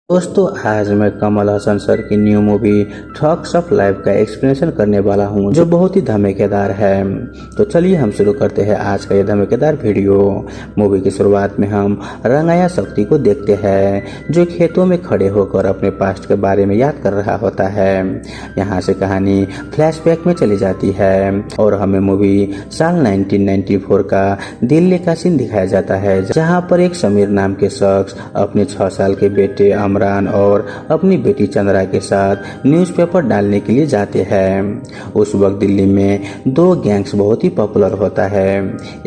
दोस्तों, आज मैं कमल हसन सर की new movie thugs of life का एक्सप्लेनेशन करने वाला हूं, जो बहुत ही धमाकेदार है। तो चलिए हम शुरू करते हैं आज का ये धमाकेदार वीडियो। मूवी की शुरुआत में हम रंगाया शक्ति को देखते हैं, जो खेतों में खड़े होकर अपने पास्ट के बारे में याद कर रहा होता है। यहाँ से कहानी फ्लैशबैक में चली जाती है और हमें मूवी साल 1994 का दिल्ली का सीन दिखाया जाता है, जहाँ पर एक समीर नाम के शख्स अपने 6 साल के बेटे इमरान और अपनी बेटी चंद्रा के साथ न्यूज़पेपर डालने के लिए जाते हैं। उस वक्त दिल्ली में 2 गैंग्स बहुत ही पॉपुलर होता है।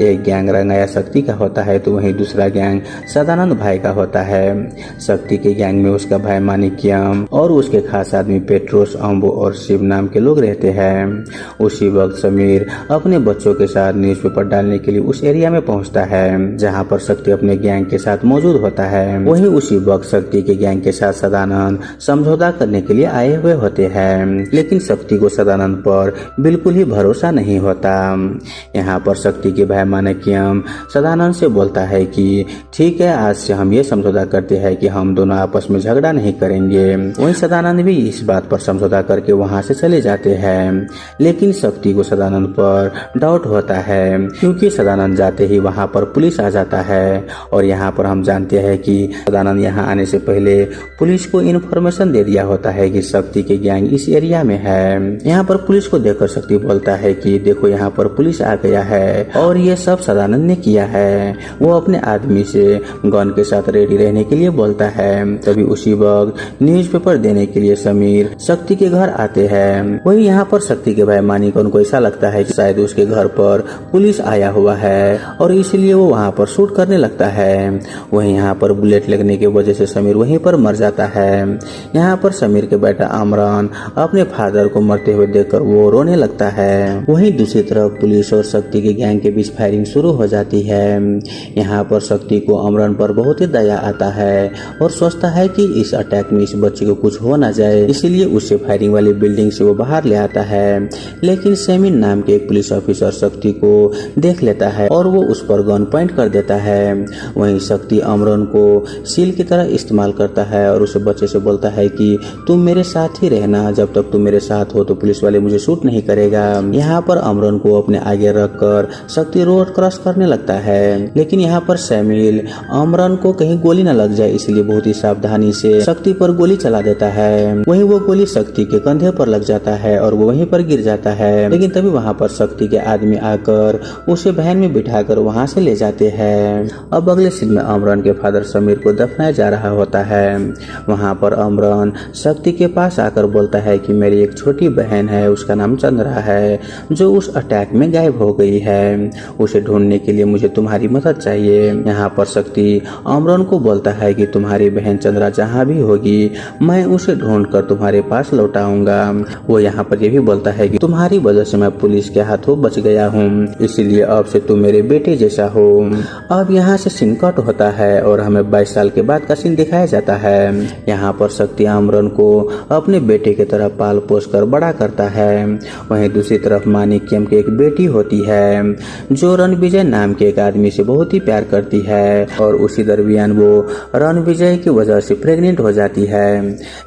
एक गैंग रंगाया शक्ति का होता है, तो वहीं दूसरा गैंग सदानंद भाई का होता है। शक्ति के गैंग में उसका भाई मानिक्यम और उसके खास आदमी पेट्रोस, अम्बू और शिव नाम के लोग रहते हैं। उसी वक्त समीर अपने बच्चों के साथ न्यूज़पेपर डालने के लिए उस एरिया में पहुंचता है, जहां पर शक्ति अपने गैंग के साथ मौजूद होता है। वहीं उसी वक्त शक्ति के गैंग के साथ सदानंद समझौता करने के लिए आए हुए होते हैं, लेकिन शक्ति को सदानंद पर बिल्कुल ही भरोसा नहीं होता। यहाँ पर शक्ति के भाई मानिक्यम सदानंद से बोलता है कि ठीक है, आज से हम ये समझौता करते हैं कि हम दोनों आपस में झगड़ा नहीं करेंगे। वहीं सदानंद भी इस बात पर समझौता करके वहाँ से चले जाते हैं, लेकिन शक्ति को सदानंद पर डाउट होता है, क्योंकि सदानंद जाते ही वहाँ पर पुलिस आ जाता है। और यहाँ पर हम जानते हैं कि सदानंद यहाँ आने से पहले पुलिस को इन्फॉर्मेशन दे दिया होता है कि शक्ति के गैंग इस एरिया में है। यहाँ पर पुलिस को देखकर शक्ति बोलता है कि देखो, यहाँ पर पुलिस आ गया है और ये सब सदानंद ने किया है। वो अपने आदमी से गन के साथ रेडी रहने के लिए बोलता है। तभी उसी वक्त न्यूज़पेपर देने के लिए समीर शक्ति के घर आते हैं। वही यहाँ पर शक्ति के भाई मानिक उनको ऐसा लगता है कि शायद उसके घर पर पुलिस आया हुआ है और इसलिए वो वहाँ पर शूट करने लगता है। वही यहाँ पर बुलेट लगने की वजह से समीर वहीं पर मर जाता है। यहाँ पर समीर के बेटा इमरान अपने फादर को मरते हुए देखकर वो रोने लगता है। वहीं दूसरी तरफ पुलिस और शक्ति के गैंग के बीच फायरिंग शुरू हो जाती है। यहाँ पर शक्ति को इमरान पर बहुत ही दया आता है और सोचता है कि इस अटैक में इस बच्चे को कुछ हो ना जाए, इसीलिए उसे फायरिंग वाली बिल्डिंग से वो बाहर ले आता है। लेकिन सेमिन नाम के एक पुलिस ऑफिसर शक्ति को देख लेता है और वो उस पर गन पॉइंट कर देता है। वहीं शक्ति इमरान को सील की तरह इस्तेमाल करता है और उसे बच्चे से बोलता है कि तुम मेरे साथ ही रहना, जब तक तुम मेरे साथ हो तो पुलिस वाले मुझे शूट नहीं करेगा। यहाँ पर इमरान को अपने आगे रखकर शक्ति रोड क्रॉस करने लगता है, लेकिन यहाँ पर सैमिल इमरान को कहीं गोली न लग जाए, इसलिए बहुत ही सावधानी से शक्ति पर गोली चला देता है। वहीं वो गोली शक्ति के कंधे पर लग जाता है और वो वहीं पर गिर जाता है। लेकिन तभी वहाँ पर शक्ति के आदमी आकर उसे वैन में बिठाकर वहाँ से ले जाते हैं। अब अगले सीन में इमरान के फादर समीर को दफनाया जा रहा होता है। वहाँ पर इमरान शक्ति के पास आकर बोलता है कि मेरी एक छोटी बहन है, उसका नाम चंद्रा है, जो उस अटैक में गायब हो गई है। उसे ढूंढने के लिए मुझे तुम्हारी मदद चाहिए। यहाँ पर शक्ति इमरान को बोलता है कि तुम्हारी बहन चंद्रा जहाँ भी होगी, मैं उसे ढूंढकर तुम्हारे पास लौटाऊंगा। वो यहाँ पर ये भी बोलता है कि तुम्हारी वजह से मैं पुलिस के हाथों बच गया हूँ, इसलिए अब से तुम मेरे बेटे जैसा हो। अब यहाँ से सीन कट होता है और हमें 22 साल के बाद का सीन दिखाया जाता है। यहाँ पर शक्ति इमरान को अपने बेटे की तरह पाल पोस कर बड़ा करता है। वहीं दूसरी तरफ मानिक्यम की एक बेटी होती है, जो रणविजय नाम के एक आदमी से बहुत ही प्यार करती है और उसी दरमियान वो रणविजय की वजह से प्रेग्नेंट हो जाती है।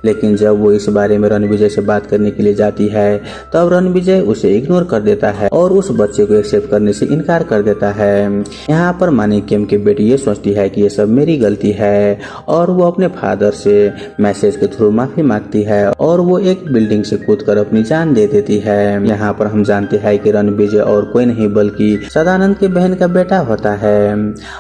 लेकिन जब वो इस बारे में रणविजय से बात करने के लिए जाती है, तब रणविजय उसे इग्नोर कर देता है और उस बच्चे को एक्सेप्ट करने से इनकार कर देता है। यहाँ पर मानिक्यम की बेटी ये सोचती है कि ये सब मेरी गलती है और वो अपने फादर से मैसेज के थ्रू माफी मांगती है और वो एक बिल्डिंग से कूदकर अपनी जान दे देती है। यहाँ पर हम जानते हैं कि रणविजय और कोई नहीं बल्कि सदानंद की बहन का बेटा होता है।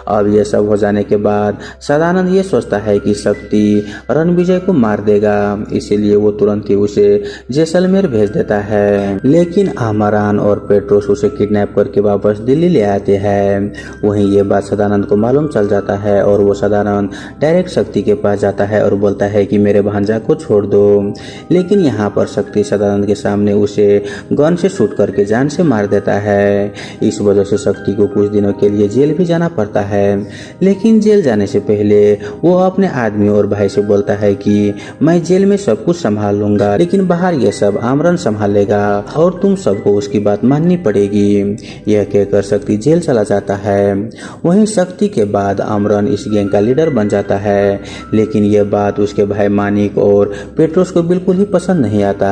अब ये सब हो जाने के बाद सदानंद ये सोचता है कि शक्ति रणविजय को मार देगा, इसीलिए वो तुरंत ही उसे जैसलमेर भेज देता है। लेकिन इमरान और पेट्रोस उसे किडनैप करके वापस दिल्ली ले आते हैं। वहीं ये बात सदानंद को मालूम चल जाता है और वो सदानंद डायरेक्ट शक्ति के पास जाता है और बोलता है कि मेरे भांजा को छोड़ दो। लेकिन यहाँ पर शक्ति सदानंद के सामने उसे गन से शूट करके जान से मार देता है। इस वजह से शक्ति को कुछ दिनों के लिए जेल भी जाना पड़ता है। लेकिन जेल जाने से पहले वो अपने आदमी और भाई से बोलता है कि मैं जेल में सब कुछ संभाल लूंगा, लेकिन बाहर ये सब इमरान संभालेगा और तुम सबको उसकी बात माननी पड़ेगी। यह कहकर शक्ति जेल चला जाता है। वहीं शक्ति के बाद इमरान इस गैंग का लीडर बन जाता है। लेकिन लेकिन यह बात उसके भाई मानिक और पेट्रोस को बिल्कुल ही पसंद नहीं आता।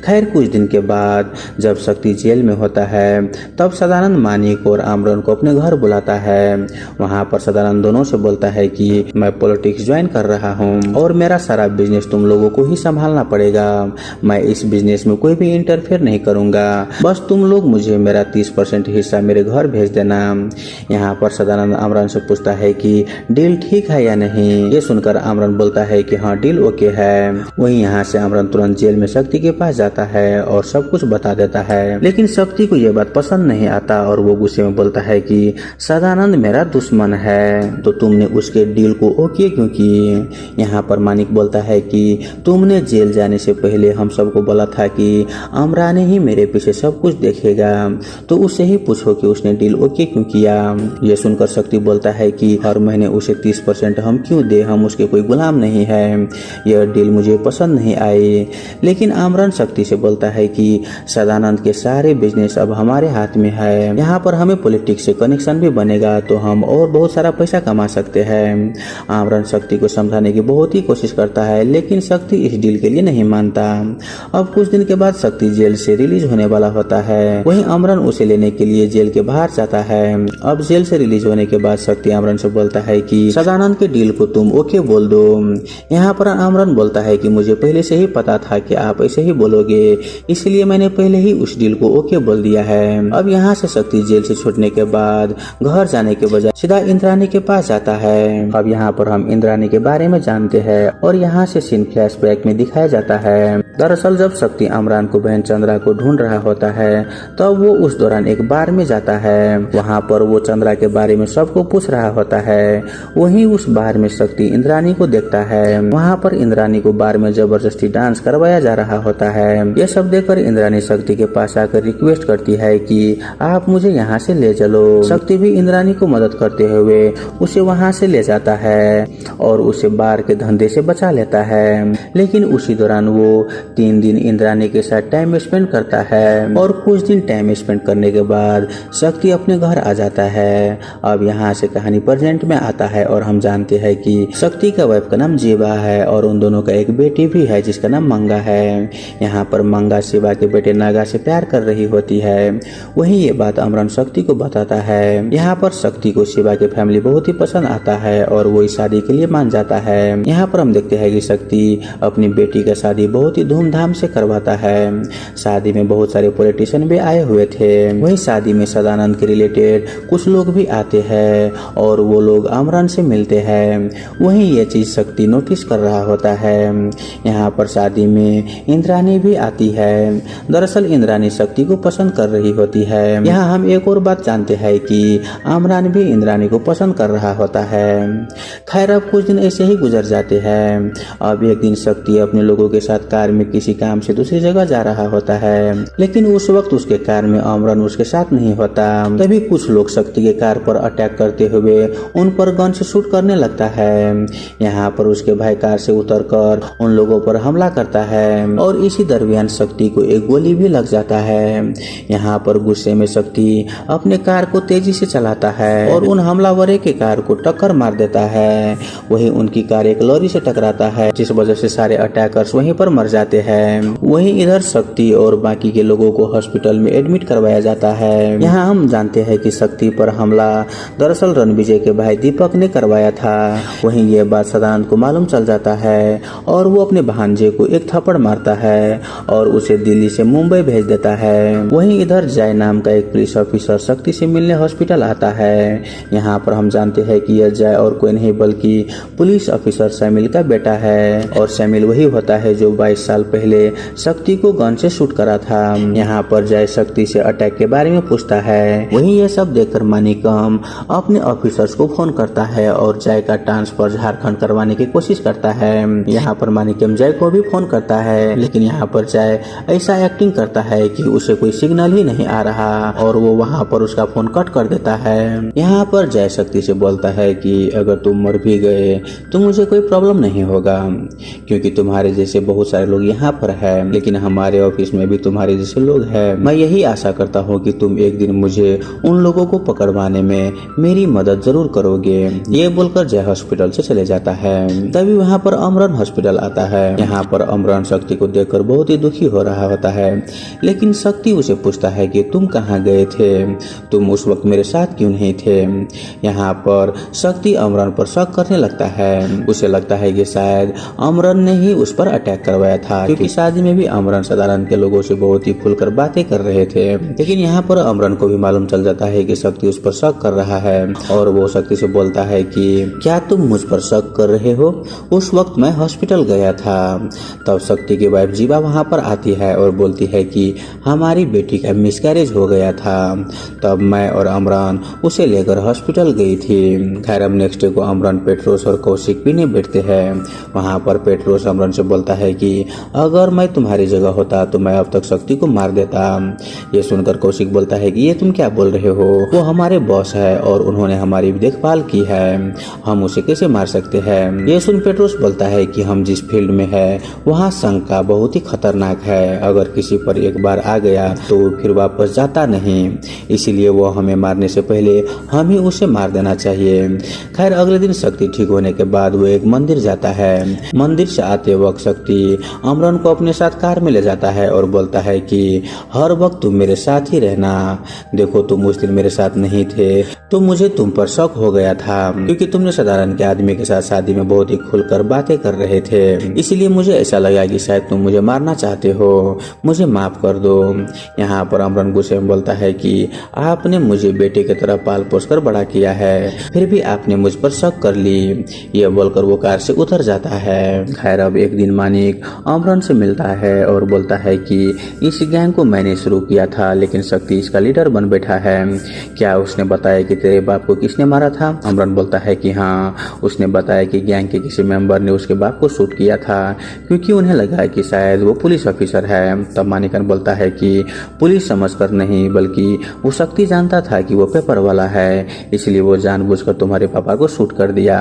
खैर कुछ दिन के बाद जब शक्ति जेल में होता है तब सदानंद मानिक और आमरन को अपने घर बुलाता है। वहाँ पर सदानंद दोनों से बोलता है कि मैं पॉलिटिक्स ज्वाइन कर रहा हूँ और मेरा सारा बिजनेस तुम लोगों को ही संभालना पड़ेगा। मैं इस बिजनेस में कोई भी इंटरफेयर नहीं करूंगा, बस तुम लोग मुझे मेरा 30% हिस्सा मेरे घर भेज देना। यहाँ पर सदानंद आमरन से पूछता है कि डील ठीक है या नहीं। ये सुनकर आमरन बोलता है कि हाँ डील ओके है। वहीं यहाँ से आमरन तुरंत जेल में शक्ति के पास जाता है और सब कुछ बता देता है, लेकिन शक्ति को यह बात पसंद नहीं आता और वो गुस्से में बोलता है कि सदानंद मेरा दुश्मन है तो तुमने उसके डील को ओके क्यों की। यहाँ पर मानिक बोलता है कि तुमने जेल जाने से पहले हम सबको बोला था कि आमरानी ही मेरे पीछे सब कुछ देखेगा, तो उससे ही पूछो कि उसने डील ओके क्यों किया। ये सुनकर शक्ति बोलता है कि हर महीने उसे 30% हम क्यों दे, हम उसके कोई गुलाम नहीं है, यह डील मुझे पसंद नहीं आई। लेकिन आमरन शक्ति से बोलता है कि सदानंद के सारे बिजनेस अब हमारे हाथ में है, यहाँ पर हमें पॉलिटिक्स से कनेक्शन भी बनेगा तो हम और बहुत सारा पैसा कमा सकते हैं। आमरन शक्ति को समझाने की बहुत ही कोशिश करता है लेकिन शक्ति इस डील के लिए नहीं मानता। अब कुछ दिन के बाद शक्ति जेल से रिलीज होने वाला होता है। वहीं आमरन उसे लेने के लिए जेल के बाहर जाता है। अब जेल से रिलीज होने के बाद शक्ति आमरन से बोलता है कि सदानंद के डील को तुम ओके बोल दो। यहाँ पर आमरन बोलता है कि मुझे पहले से ही पता था कि आप ऐसे ही बोलोगे, इसलिए मैंने पहले ही उस डील को ओके बोल दिया है। अब यहाँ से शक्ति जेल से छूटने के बाद घर जाने के बजाय सीधा इंद्राणी के पास जाता है। अब यहाँ पर हम इंद्राणी के बारे में जानते हैं और यहाँ से सीन फ्लैशबैक में दिखाया जाता है। दरअसल जब शक्ति आमरान को बहन चंद्रा को ढूंढ रहा होता है तब वो उस दौरान एक बार में जाता है। वहाँ पर वो चंद्रा के बारे में सबको पूछ रहा होता है। वहीं उस बार में शक्ति इंद्राणी को देखता है। वहाँ पर इंद्राणी को बार में जबरदस्ती डांस करवाया जा रहा होता है। ये सब देखकर इंद्राणी शक्ति के पास आकर रिक्वेस्ट करती है कि आप मुझे यहाँ से ले चलो। शक्ति भी इंद्राणी को मदद करते हुए उसे वहाँ से ले जाता है और उसे बार के धंधे से बचा लेता है। लेकिन उसी दौरान वो 3 दिन इंद्राणी के साथ टाइम स्पेंड करता है और कुछ दिन टाइम स्पेंड करने के बाद शक्ति अपने घर आ जाता है। अब यहाँ से कहानी प्रेजेंट में आता है और हम जानते हैं कि शक्ति का वाइफ का नाम जीवा है और उन दोनों का एक बेटी भी है जिसका नाम मंगा है। यहाँ पर मंगा शिवा के बेटे नागा से प्यार कर रही होती है। वहीं ये बात आमरन शक्ति को बताता है। यहाँ पर शक्ति को शिवा की फैमिली बहुत ही पसंद आता है और वो इस शादी के लिए मान जाता है। यहाँ पर हम देखते हैं कि शक्ति अपनी बेटी का शादी बहुत ही धूमधाम से करवाता है। शादी में बहुत सारे पॉलिटिशियन भी आए हुए थे। वही शादी में सदानंद के रिलेटेड कुछ लोग भी आते हैं और वो लोग आमरन से मिलते हैं। वहीं ये चीज शक्ति नोटिस कर रहा होता है। यहाँ पर शादी में इंद्राणी भी आती है। दरअसल इंद्राणी शक्ति को पसंद कर रही होती है। यहाँ हम एक और बात जानते हैं कि आमरन भी इंद्राणी को पसंद कर रहा होता है। खैर अब कुछ दिन ऐसे ही गुजर जाते हैं। अब एक दिन शक्ति अपने लोगों के साथ कार में किसी काम से दूसरी जगह जा रहा होता है, लेकिन उस वक्त उसके कार में आमरन उसके साथ नहीं होता। तभी कुछ लोग शक्ति के कार पर अटैक करते हुए उन पर गन से शूट करने लगता है। यहाँ पर उसके भाई कार से उतरकर उन लोगों पर हमला करता है और इसी दरमियान शक्ति को एक गोली भी लग जाता है। यहाँ पर गुस्से में शक्ति अपने कार को तेजी से चलाता है और उन हमलावरों के कार को टक्कर मार देता है। वहीं उनकी कार एक लॉरी से टकराता है जिस वजह से सारे अटैकर्स वहीं पर मर जाते हैं। वहीं इधर शक्ति और बाकी के लोगों को हॉस्पिटल में एडमिट करवाया जाता है। यहाँ हम जानते हैं कि शक्ति पर हमला दरअसल रणविजय के भाई दीपक ने करवाया था। वहीं ये बात सदानंद को मालूम चल जाता है और वो अपने भांजे को एक थप्पड़ मारता है और उसे दिल्ली से मुंबई भेज देता है। वहीं इधर जय नाम का एक पुलिस ऑफिसर शक्ति से मिलने हॉस्पिटल आता है। यहाँ पर हम जानते हैं कि यह जय और कोई नहीं बल्कि पुलिस ऑफिसर शैमिल का बेटा है और शैमिल वही होता है जो 22 साल पहले शक्ति को गन से शूट करा था। यहाँ पर जय शक्ति से अटैक के बारे में पूछता है। वहीं ये सब देखकर मानिकम अपने ऑफिसर्स को फोन करता है और जय का ट्रांसफर झारखंड करवाने की कोशिश करता है। यहाँ पर मानिकम जय को भी फोन करता है, लेकिन यहाँ पर जय ऐसा एक्टिंग करता है कि उसे कोई सिग्नल ही नहीं आ रहा और वो वहाँ पर उसका फोन कट कर देता है। यहाँ पर जय शक्ति से बोलता है कि अगर तुम मर भी गए तो मुझे कोई प्रॉब्लम नहीं होगा, क्योंकि तुम्हारे जैसे बहुत सारे लोग यहाँ पर है, लेकिन हमारे ऑफिस में भी तुम्हारे जैसे लोग हैं। मैं यही आशा करता हूँ कि तुम एक दिन मुझे उन लोगों को पकड़वाने में मेरी मदद जरूर करोगे। ये बोलकर जय हॉस्पिटल से चले जाता है। तभी वहाँ पर अमरन हॉस्पिटल आता है। यहाँ पर अमरन शक्ति को देखकर बहुत ही दुखी हो रहा होता है, लेकिन शक्ति उसे पूछता है कि तुम कहाँ गए थे, तुम उस वक्त मेरे साथ क्यों नहीं थे। यहाँ पर शक्ति अमरन पर शक करने लगता है। उसे लगता है कि शायद अमरन ने ही उस पर अटैक करवाया था, क्योंकि शादी में भी अमरन सदानंद के लोगों से बहुत ही खुलकर बातें कर रहे थे। लेकिन यहाँ पर अमरन को भी मालूम चल जाता है कि शक्ति उस पर शक कर रहा है, और वो शक्ति से बोलता है कि क्या तुम मुझ पर शक कर रहे हो, उस वक्त मैं हॉस्पिटल गया था। तब शक्ति की वाइफ जीवा वहाँ पर आती है और बोलती है कि हमारी बेटी का मिसकैरेज हो गया था, तब मैं और अमरन उसे लेकर हॉस्पिटल गई थी। खैर अब नेक्स्ट डे को अमरन, पेट्रोस और कौशिक पीने बैठते हैं। वहाँ पर पेट्रोस अमरन से बोलता है कि अगर मैं तुम्हारी जगह होता तो मैं अब तक शक्ति को मार देता। ये सुनकर कौशिक बोलता है कि ये तुम क्या बोल रहे हो, वो हमारे बॉस है और उन्होंने हमारी देखभाल की है, हम उसे कैसे मार सकते हैं। ये सुन पेट्रोस बोलता है कि हम जिस फील्ड में है वहाँ शंका बहुत ही खतरनाक है, अगर किसी पर एक बार आ गया तो फिर वापस जाता नहीं, इसीलिए वो हमें मारने से पहले हम ही उसे मार देना चाहिए। खैर अगले दिन शक्ति ठीक होने के बाद वो एक मंदिर जाता है। मंदिर से आते वक्त शक्ति अमरन को अपने साथ कार में ले जाता है और बोलता है कि हर वक्त तुम मेरे साथ ही रहना, देखो तुम उस दिन मेरे साथ नहीं थे तो मुझे तुम पर शक हो गया था, क्योंकि तुमने साधारण के आदमी के साथ शादी में बहुत ही खुलकर बातें कर रहे थे, इसीलिए मुझे ऐसा लगा कि शायद तुम मुझे मारना चाहते हो, मुझे माफ कर दो। यहाँ पर अमरन गुस्से में बोलता है कि आपने मुझे बेटे की तरह पाल पोस कर बड़ा किया है, फिर भी आपने मुझ पर शक कर ली। ये बोलकर वो कार से उतर जाता है। खैर अब एक दिन मानिक अमरन से मिलता है और बोलता है कि इस गैंग को मैंने शुरू किया था, लेकिन शक्ति इसका लीडर बन बैठा है, क्या उसने बताया कि तेरे बाप को किसने मारा था। अमरन बोलता है कि हाँ, उसने बताया कि गैंग के किसी मेंबर ने उसके बाप को शूट किया था, क्योंकि उन्हें लगा कि शायद वो पुलिस ऑफिसर है। तब मानिकन बोलता है कि पुलिस समझकर नहीं, बल्कि वो शक्ति जानता था कि वो पेपर वाला है, इसलिए वो जानबूझकर तुम्हारे पापा को शूट कर दिया।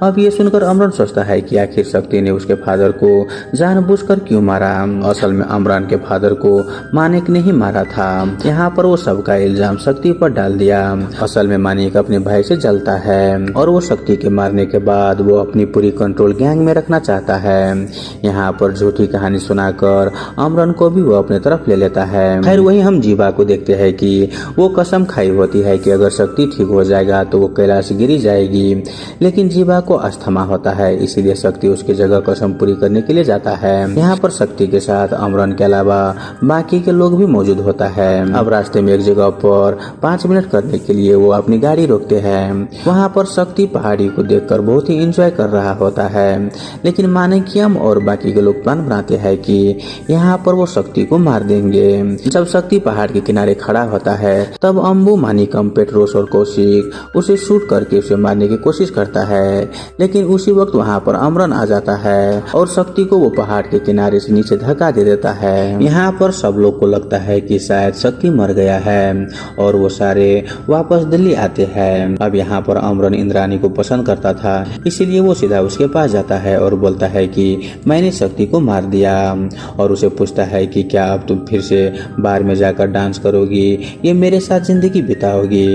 अब ये सुनकर अमरन सोचता है कि आखिर शक्ति ने उसके फादर को जानबूझकर क्यों मारा। असल में अमरन के फादर को मानिक ने ही मारा था। यहाँ पर वो सबका इल्जाम शक्ति पर डाल दिया। असल में मानिक अपने भाई से जलता है और वो शक्ति के मारने के बाद वो अपनी पूरी कंट्रोल गैंग में रखना चाहता है। यहाँ पर झूठी कहानी सुनाकर अमरन को भी वो अपने तरफ ले लेता है। खैर वही हम जीवा को देखते हैं कि वो कसम खाई होती है कि अगर शक्ति ठीक हो जाएगा तो वो कैलाश गिरी जाएगी, लेकिन जीवा को अस्थमा होता है, इसीलिए शक्ति उसकी जगह कसम पूरी करने के लिए जाता है। यहाँ पर शक्ति के साथ अमरन के अलावा बाकी के लोग भी मौजूद होता है। अब रास्ते में एक जगह पर 5 मिनट करने के लिए वो अपनी गाड़ी रोकते हैं। वहाँ पर शक्ति पहाड़ी को देखकर बहुत ही एंजॉय कर रहा होता है, लेकिन मानिक्यम और बाकी के लोग प्लान बनाते हैं कि यहाँ पर वो शक्ति को मार देंगे। जब शक्ति पहाड़ के किनारे खड़ा होता है तब अम्बू, मानिकम, पेट्रोस और कौशिक उसे शूट करके उसे मारने की कोशिश करता है, लेकिन उसी वक्त वहाँ पर अमरन आ जाता है और शक्ति को वो पहाड़ के किनारे से नीचे धक्का दे देता है। यहाँ पर सब लोग को लगता है कि शायद शक्ति मर गया है और वो सारे वापस दिल्ली आते हैं। अब यहाँ पर अमरन इंद्रानी को पसंद करता था, इसीलिए वो सीधा उसके पास जाता है और बोलता है कि मैंने शक्ति को मार दिया, और उसे पूछता है कि क्या अब तुम फिर से बार में जाकर डांस करोगी, ये मेरे साथ जिंदगी बिताओगी।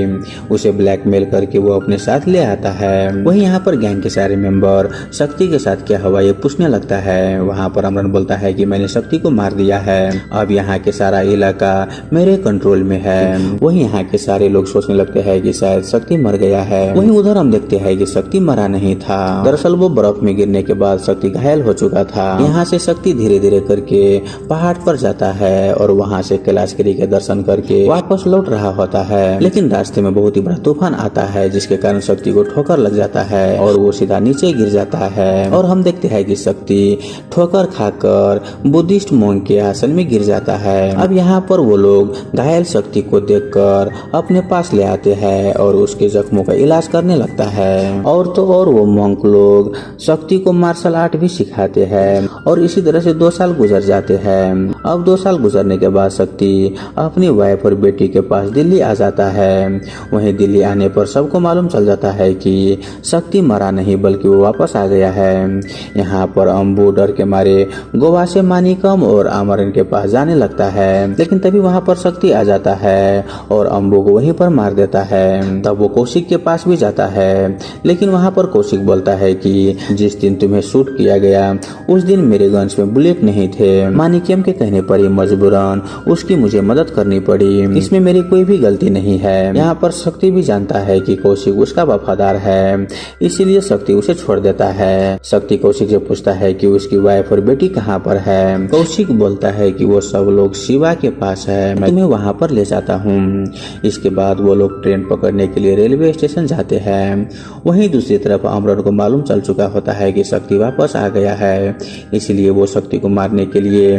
उसे ब्लैकमेल करके वो अपने साथ ले आता है। वही यहाँ पर गैंग के सारे मेंबर शक्ति के साथ क्या हुआ ये पूछने लगता है। वहाँ पर अमरन बोलता है कि मैंने शक्ति को मार दिया है, अब यहाँ के सारा इलाका मेरे कंट्रोल में है। वही यहाँ के सारे लोग सोचने लगते हैं कि शायद शक्ति मर गया है। वहीं उधर हम देखते हैं कि शक्ति मरा नहीं था, दरअसल वो बर्फ में गिरने के बाद शक्ति घायल हो चुका था। यहाँ से शक्ति धीरे धीरे करके पहाड़ पर जाता है और वहाँ से कैलाशगिरी के दर्शन करके वापस लौट रहा होता है, लेकिन रास्ते में बहुत ही बड़ा तूफान आता है जिसके कारण शक्ति को ठोकर लग जाता है और वो सीधा नीचे गिर जाता है। और हम देखते हैं कि शक्ति ठोकर खाकर बुद्धिस्ट मोंग के आसन में गिर जाता है। अब यहाँ पर वो लोग घायल शक्ति को देखकर अपने पास ले आते हैं और उसके जख्मों का इलाज करने लगता है। और तो और वो मोंक लोग शक्ति को मार्शल आर्ट भी सिखाते हैं और इसी तरह से 2 साल गुजर जाते हैं। अब 2 साल गुजरने के बाद शक्ति अपनी वाइफ और बेटी के पास दिल्ली आ जाता है। वहीं दिल्ली आने पर सबको मालूम चल जाता है कि शक्ति मरा नहीं बल्कि वो वापस आ गया है। यहाँ पर अम्बू डर के मारे गोवा से मानिकम और आमरन के पास जाने लगता है, लेकिन तभी वहाँ पर शक्ति आ जाता है और अम्बू को वहीं पर मार देता है। तब वो कौशिक के पास भी जाता है, लेकिन वहाँ पर कौशिक बोलता है कि जिस दिन तुम्हें शूट किया गया उस दिन मेरे गन्स में बुलेट नहीं थे। मानिकम के कहने पर ही मजबूरन उसकी मुझे मदद करनी पड़ी, इसमें मेरी कोई भी गलती नहीं है। यहाँ पर शक्ति भी जानता है कि कौशिक उसका वफादार है, इसीलिए शक्ति उसे छोड़ देता है। शक्ति कौशिक से पूछता है कि उसकी वाइफ और बेटी कहाँ पर है। कौशिक बोलता है कि वो सब लोग शिवा के पास है, मैं तुम्हें वहाँ पर ले जाता हूँ। इसके बाद वो लोग ट्रेन पकड़ने के लिए रेलवे स्टेशन जाते हैं। वहीं दूसरी तरफ अमरन को मालूम चल चुका होता है कि शक्ति वापस आ गया है, इसलिए वो शक्ति को मारने के लिए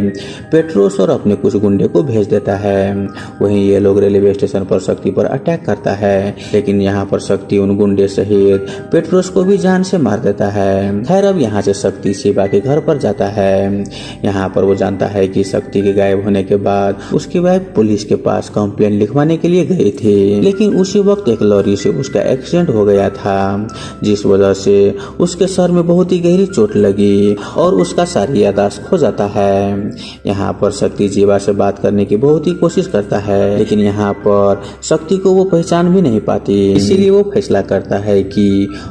पेट्रोस और अपने कुछ गुंडे को भेज देता है। वहीं ये लोग रेलवे स्टेशन पर शक्ति पर अटैक करता है, लेकिन यहाँ पर शक्ति उन गुंडे सहित पेट्रोस को भी जान से मार देता है। खैर अब यहाँ से शक्ति शिवा के घर पर जाता है। यहाँ पर वो जानता है कि शक्ति के गायब होने के बाद उसकी वाइफ पुलिस के पास कंप्लेंट लिखवाने के लिए गई थी, लेकिन उसी वक्त एक लॉरी से उसका एक्सीडेंट हो गया था, जिस वजह से उसके सर में बहुत ही गहरी चोट लगी और उसका सारी याददाश्त खो जाता है। यहाँ पर शक्ति जीवा से बात करने की बहुत ही कोशिश करता है, लेकिन यहाँ पर शक्ति को वो पहचान भी नहीं पाती, इसीलिए वो फैसला करता है कि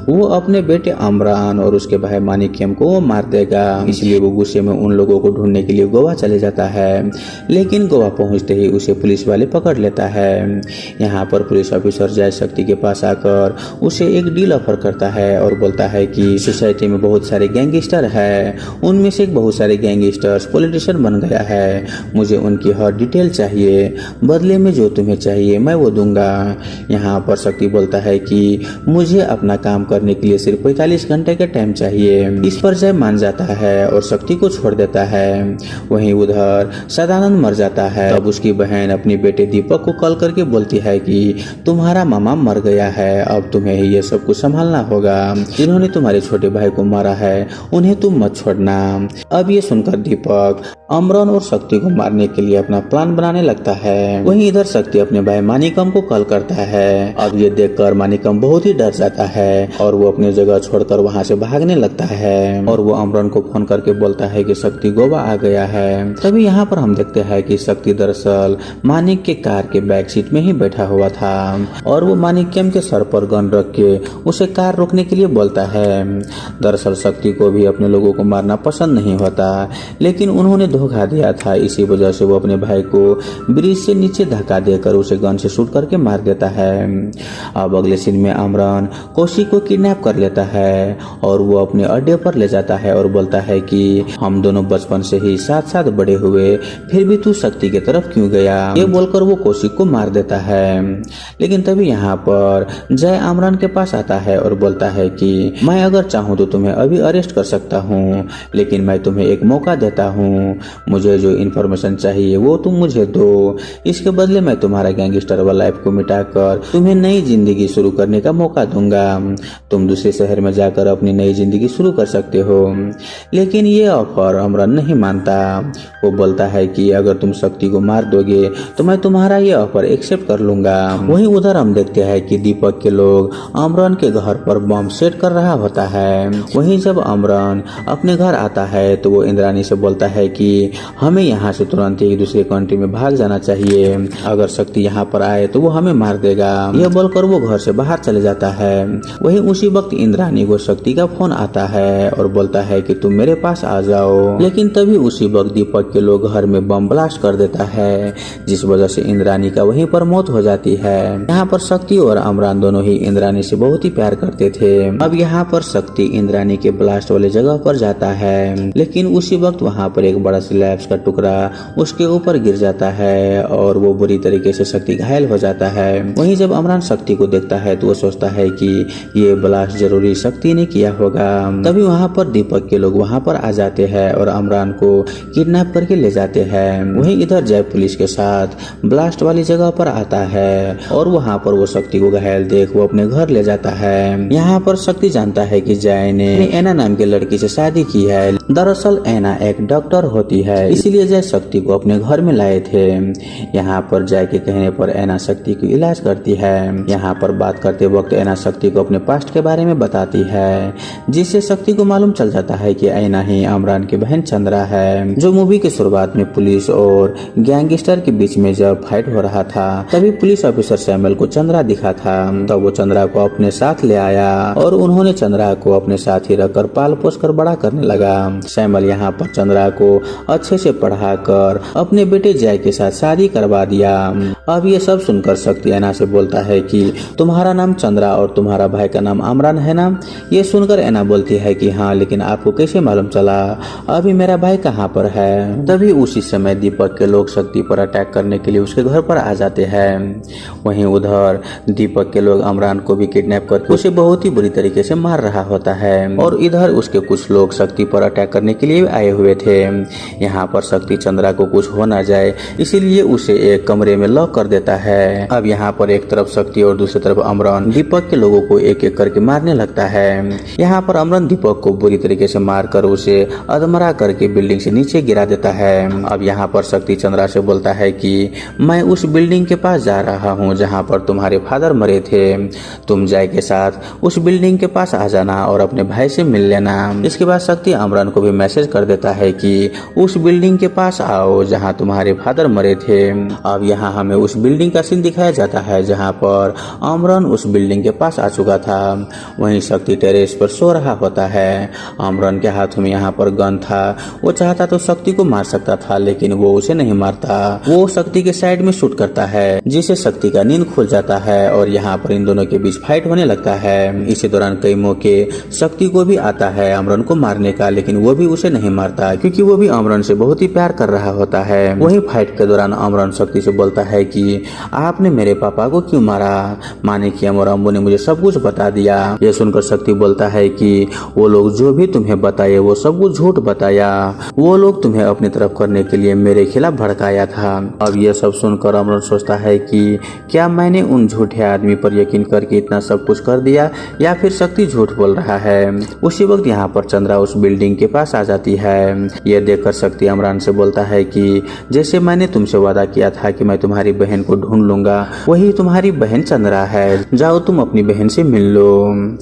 वो अपने बेटे अमरान और उसके भाई मानिक्यम को मार देगा। इसलिए वो गुस्से में उन लोगों को ढूंढने के लिए गोवा चले जाता है, लेकिन गोवा पहुंचते ही उसे पुलिस वाले पकड़ लेता है। यहाँ पर पुलिस ऑफिसर जय शक्ति के पास आकर उसे एक डील ऑफर करता है और बोलता है कि सोसाइटी में बहुत सारे गैंगस्टर है, उनमें से बहुत सारे गैंगस्टर्स पॉलिटिशियन बन गया है, मुझे उनकी हर डिटेल चाहिए, बदले में जो तुम्हें चाहिए मैं वो दूंगा। यहाँ पर शक्ति बोलता है कि मुझे अपना काम करने के लिए सिर्फ 45 घंटे का टाइम चाहिए। इस पर जय मान जाता है और शक्ति को छोड़ देता है। वहीं उधर सदानंद मर जाता है। तब उसकी बहन अपनी बेटे दीपक को कॉल करके बोलती है कि तुम्हारा मामा मर गया है, अब तुम्हें ही ये सब कुछ संभालना होगा, जिन्होंने तुम्हारे छोटे भाई को मारा है उन्हें तुम मत छोड़ना। अब ये सुनकर दीपक अमरन और शक्ति को मारने के लिए अपना प्लान बनाने लगता है। वहीं इधर शक्ति अपने भाई मानिकम को कॉल करता है। अब ये देखकर मानिकम बहुत ही डर जाता है और वो अपनी जगह छोड़कर वहाँ से भागने लगता है और वो अमरन को फोन करके बोलता है कि शक्ति गोवा आ गया है। तभी यहाँ पर हम देखते हैं कि शक्ति दरअसल मानिक के कार के बैक सीट में ही बैठा हुआ था और वो मानिक्यम के सर पर गन रख के उसे कार रोकने के लिए बोलता है। दरअसल शक्ति को भी अपने लोगों को मारना पसंद नहीं होता, लेकिन उन्होंने धोखा दिया था, इसी वजह से वो अपने भाई को ब्रिज से नीचे धक्का देकर उसे गन से शूट करके मार देता है। अब अगले सीन में अमरान कौशिक को किडनैप कर लेता है और वो अपने अड्डे पर ले जाता है और बोलता है कि हम दोनों बचपन से ही साथ साथ बड़े हुए, फिर भी तू शक्ति की तरफ क्यों गया। ये बोलकर वो कौशिक को मार देता है। लेकिन तभी यहाँ पर जय अमरान के पास आता है और बोलता है कि मैं अगर चाहूँ तो तुम्हें अभी अरेस्ट कर सकता हूँ, लेकिन मैं तुम्हें एक मौका देता हूँ, मुझे जो इन्फॉर्मेशन चाहिए वो तुम मुझे दो, इसके बदले मैं तुम्हारा गैंगस्टर वाला लाइफ को मिटाकर तुम्हें नई जिंदगी शुरू करने का मौका दूंगा। तुम दूसरे शहर में जाकर अपनी नई जिंदगी शुरू कर सकते हो। लेकिन ये ऑफर अमरान नहीं मानता। वो बोलता है कि अगर तुम शक्ति को मार दोगे तो मैं तुम्हारा ये ऑफर एक्सेप्ट कर लूंगा। वहीं उधर हम देखते हैं कि दीपक के लोग अमरान के घर पर बम सेट कर रहा होता है। वहीं जब अमरान अपने घर आता है तो वो इंद्रानी से बोलता है कि हमें यहाँ से तुरंत ही दूसरे कंट्री में भाग जाना चाहिए, अगर शक्ति यहाँ पर आए तो वो हमें मार देगा। यह बोलकर वो घर से बाहर चले जाता है। वहीं उसी वक्त इंद्रानी को शक्ति का फोन आता है और बोलता है कि तुम मेरे पास आ जाओ, लेकिन तभी उसी वक्त दीपक के लोग घर में बम ब्लास्ट कर देता है, जिस वजह से इंद्रानी का वहीं पर मौत हो जाती है। यहाँ पर शक्ति और अमरान दोनों ही इंद्रानी से बहुत ही प्यार करते थे। अब यहाँ पर शक्ति इंद्रानी के ब्लास्ट वाले जगह पर जाता है, लेकिन उसी वक्त वहाँ पर एक बड़ा स्लैब्स का टुकड़ा उसके ऊपर गिर जाता है और वो बुरी तरीके से शक्ति घायल हो जाता है। वहीं जब अमरान शक्ति को देखता है तो वो सोचता है कि ये ब्लास्ट जरूरी शक्ति ने किया होगा। तभी वहाँ पर दीपक के लोग वहाँ पर आ जाते हैं और अमरान को किडनैप करके ले जाते हैं। वहीं इधर जय पुलिस के साथ ब्लास्ट वाली जगह पर आता है और वहाँ पर वो शक्ति को घायल देख वो अपने घर ले जाता है। यहाँ पर शक्ति जानता है कि जय ने एना नाम की लड़की से शादी की है। दरअसल एना एक डॉक्टर होती है, इसीलिए जय शक्ति को अपने घर में लाए थे। यहाँ पर जय के कहने पर एना शक्ति को इलाज करती है। यहाँ पर बात करते वक्त एना शक्ति को अपने पास्ट के बारे में बताती है, जिससे शक्ति को मालूम चल जाता है कि एना ही अमरान की बहन चंद्रा है। जो मूवी की शुरुआत में पुलिस और गैंगस्टर के बीच में जब फाइट हो रहा था तभी पुलिस ऑफिसर सैमुअल को चंद्रा दिखा था। तब वो चंद्रा को अपने साथ ले आया और उन्होंने चंद्रा को अपने साथ ही रखकर पाल पोस कर बड़ा करने लगा। सैमुअल यहाँ पर चंद्रा को अच्छे से पढ़ाकर अपने बेटे जय के साथ शादी करवा दिया। अब ये सब सुनकर शक्ति ऐना से बोलता है कि तुम्हारा नाम चंद्रा और तुम्हारा भाई का नाम अमरान है ना। ये सुनकर ऐना बोलती है कि हाँ, लेकिन आपको कैसे मालूम चला? अभी मेरा भाई कहाँ पर है? तभी उसी समय दीपक के लोग शक्ति पर अटैक करने के लिए उसके घर पर आ जाते हैं। वहीं उधर दीपक के लोग अमरान को भी किडनैप करके उसे बहुत ही बुरी तरीके से मार रहा होता है और इधर उसके कुछ लोग शक्ति पर अटैक करने के लिए आए हुए थे। यहाँ पर शक्ति चंद्रा को कुछ हो ना जाए इसीलिए उसे एक कमरे में लॉक कर देता है। अब यहाँ पर एक तरफ शक्ति और दूसरी तरफ अमरान दीपक के लोगों को एक एक करके मारने लगता है। यहाँ पर अमरान दीपक को बुरी तरीके से मारकर उसे अधमरा करके बिल्डिंग से नीचे गिरा देता है। अब यहाँ पर शक्ति चंद्रा से बोलता है कि मैं उस बिल्डिंग के पास जा रहा हूँ जहाँ पर तुम्हारे फादर मरे थे। तुम जय के साथ उस बिल्डिंग के पास आ जाना और अपने भाई से मिल लेना। इसके बाद शक्ति अमरान को भी मैसेज कर देता है कि उस बिल्डिंग के पास आओ जहाँ तुम्हारे फादर मरे थे। अब यहाँ हमें उस बिल्डिंग का सीन दिखाया जाता है जहाँ पर अमरान उस बिल्डिंग के पास आ चुका था। वहीं शक्ति टेरेस पर सो रहा होता है। अमरान के हाथ में यहाँ पर गन था। वो चाहता तो शक्ति को मार सकता था लेकिन वो उसे नहीं मारता। वो शक्ति के साइड में शूट करता है जिससे शक्ति का नींद खुल जाता है और यहाँ पर इन दोनों के बीच फाइट होने लगता है। इसी दौरान कई मौके शक्ति को भी आता है अमरान को मारने का, लेकिन वो भी उसे नहीं मारता क्योंकि वो भी अमरान से बहुत ही प्यार कर रहा होता है। वहीं फाइट के दौरान अमरान शक्ति से बोलता है कि आपने मेरे पापा को क्यों मारा? माने कि और अम्बू ने मुझे सब कुछ बता दिया। ये सुनकर शक्ति बोलता है कि वो लोग जो भी तुम्हें बताए वो सब कुछ झूठ बताया। वो लोग तुम्हें अपनी तरफ करने के लिए मेरे खिलाफ भड़काया था। अब ये सब सुनकर अमरान सोचता है कि क्या मैंने उन झूठे आदमी पर यकीन करके इतना सब कुछ कर दिया या फिर शक्ति झूठ बोल रहा है। उसी वक्त यहाँ पर चंद्रा उस बिल्डिंग के पास आ जाती है। ये देखकर शक्ति अमरान से बोलता है कि जैसे मैंने तुमसे वादा किया था कि मैं तुम्हारी बहन को ढूंढ लूंगा, वही तुम्हारी बहन चंद्रा है। जाओ तुम अपनी बहन से मिल लो।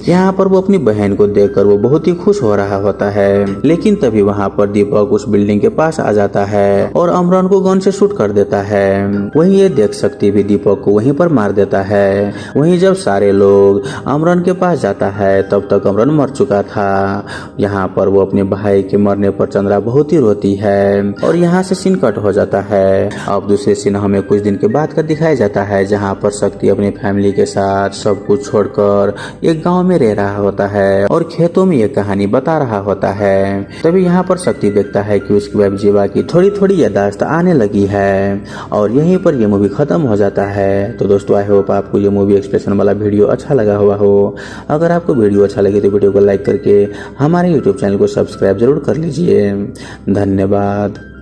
यहाँ पर वो अपनी बहन को देखकर वो बहुत ही खुश हो रहा होता है, लेकिन तभी वहाँ पर दीपक उस बिल्डिंग के पास आ जाता है और अमरान को गन से शूट कर देता है। वहीं ये देख शक्ति भी दीपक को वहीं पर मार देता है। वहीं जब सारे लोग अमरान के पास जाता है तब तक अमरान मर चुका था। यहाँ पर वो अपने भाई के मरने पर चंद्रा बहुत ही रोती है और यहाँ से सीन कट हो जाता है। अब दूसरे सीन हमें कुछ दिन के बाद का दिखाया जाता है जहाँ पर शक्ति अपनी फैमिली के साथ सब कुछ छोड़कर एक गांव में रह रहा होता है और खेतों में ये कहानी बता रहा होता है। तभी यहाँ पर शक्ति देखता है कि उसकी वाइफ जीवा की थोड़ी थोड़ी याददाश्त आने लगी है और यहीं पर ये मूवी खत्म हो जाता है। तो दोस्तों, आई होप आपको ये मूवी एक्सप्रेशन वाला वीडियो अच्छा लगा हुआ हो। अगर आपको वीडियो अच्छा लगे तो वीडियो को लाइक करके हमारे यूट्यूब चैनल को सब्सक्राइब जरूर कर लीजिए। धन्यवाद।